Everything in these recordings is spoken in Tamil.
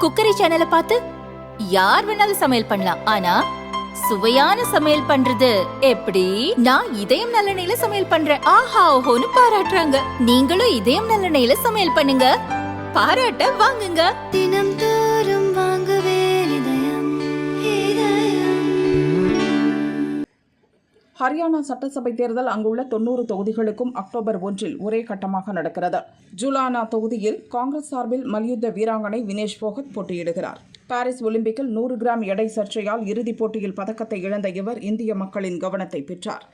குக்கரி சேனலை பார்த்து யார் வேணாலும் சமையல் பண்ணலாம். ஆனா சுவையான சமையல் பண்றது எப்படி? நான் இதயம் நல்லெண்ணெயில சமையல் பண்றேன். ஆஹா ஓஹோன்னு பாராட்டுறாங்க. நீங்களும் இதயம் நல்லெண்ணெயில சமையல் பண்ணுங்க, பாராட்ட வாங்குங்க. தினம் தோறும் வாங்குவே இதயம் இதயம். ஹரியானா சட்டசபை தேர்தல் அங்குள்ள 90 தொகுதிகளுக்கும் அக்டோபர் 1 ஒரே கட்டமாக நடக்கிறது. ஜுலானா தொகுதியில் காங்கிரஸ் சார்பில் மல்யுத்த வீராங்கனை வினேஷ் போகத் போட்டியிடுகிறார். பாரிஸ் ஒலிம்பிக்கில் 100 கிராம் எடை சர்ச்சையால் இறுதிப் போட்டியில் பதக்கத்தை இழந்த இவர் இந்திய மக்களின் கவனத்தை பெற்றார்.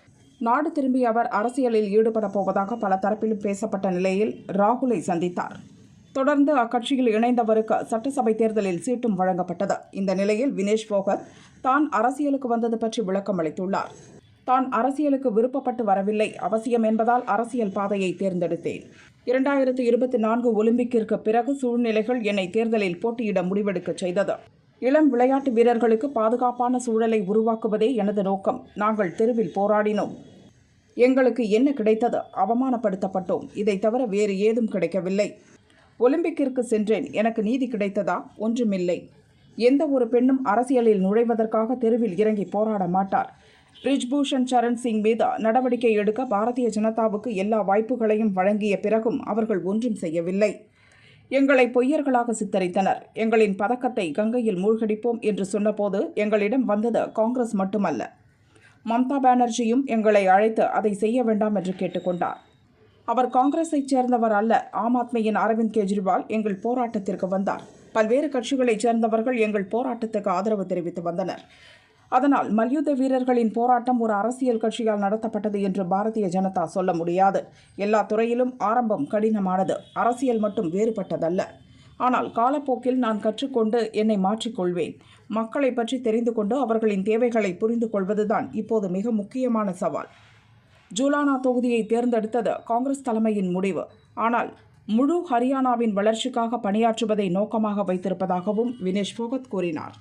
நாடு திரும்பி அவர் அரசியலில் ஈடுபடப் போவதாக பல தரப்பிலும் பேசப்பட்ட நிலையில் ராகுலை சந்தித்தார். தொடர்ந்து அக்கட்சியில் இணைந்தவருக்கு சட்டசபை தேர்தலில் சீட்டும் வழங்கப்பட்டது. இந்த நிலையில் வினேஷ் போகத் தான் அரசியலுக்கு வந்தது பற்றி விளக்கம் அளித்துள்ளார். தான் அரசியலுக்கு விருப்பப்பட்டு வரவில்லை, அவசியம் என்பதால் அரசியல் பாதையை தேர்ந்தெடுத்தேன். 2024 ஒலிம்பிக்கிற்கு பிறகு சூழ்நிலைகள் என்னை தேர்தலில் போட்டியிட முடிவெடுக்கச் செய்தது. இளம் விளையாட்டு வீரர்களுக்கு பாதுகாப்பான சூழலை உருவாக்குவதே எனது நோக்கம். நாங்கள் தெருவில் போராடினோம். எங்களுக்கு என்ன கிடைத்தது? அவமானப்படுத்தப்பட்டோம். இதை தவிர வேறு ஏதும் கிடைக்கவில்லை. ஒலிம்பிக்கிற்கு சென்றேன். எனக்கு நீதி கிடைத்ததா? ஒன்றுமில்லை. எந்த ஒரு பெண்ணும் அரசியலில் நுழைவதற்காக தெருவில் இறங்கி போராட மாட்டார். பிரிஜ்பூஷன் சரண் சிங் மீது நடவடிக்கை எடுக்க பாரதிய ஜனதாவுக்கு எல்லா வாய்ப்புகளையும் வழங்கிய பிறகும் அவர்கள் ஒன்றும் செய்யவில்லை. எங்களை பொய்யர்களாக சித்தரித்தனர். எங்களின் பதக்கத்தை கங்கையில் மூழ்கடிப்போம் என்று சொன்னபோது எங்களிடம் வந்தது காங்கிரஸ் மட்டுமல்ல, மம்தா பானர்ஜியும் எங்களை அழைத்து அதை செய்ய வேண்டாம் என்று கேட்டுக்கொண்டார். அவர் காங்கிரஸைச் சேர்ந்தவர் அல்ல. ஆம் ஆத்மியின் அரவிந்த் கெஜ்ரிவால் எங்கள் போராட்டத்திற்கு வந்தார். பல்வேறு கட்சிகளைச் சேர்ந்தவர்கள் எங்கள் போராட்டத்துக்கு ஆதரவு தெரிவித்து வந்தனர். அதனால் மல்யுத்த வீரர்களின் போராட்டம் ஒரு அரசியல் கட்சியால் நடத்தப்பட்டது என்று பாரதிய ஜனதா சொல்ல முடியாது. எல்லா துறையிலும் ஆரம்பம் கடினமானது. அரசியல் மட்டும் வேறுபட்டதல்ல. ஆனால் காலப்போக்கில் நான் கற்றுக்கொண்டு என்னை மாற்றிக்கொள்வேன். மக்களை பற்றி தெரிந்து கொண்டு அவர்களின் தேவைகளை புரிந்து கொள்வதுதான் இப்போது மிக முக்கியமான சவால். ஜுலானா தொகுதியை தேர்ந்தெடுத்தது காங்கிரஸ் தலைமையின் முடிவு. ஆனால் முழு ஹரியானாவின் வளர்ச்சிக்காக பணியாற்றுவதை நோக்கமாக வைத்திருப்பதாகவும் வினேஷ் போகத் கூறினார்.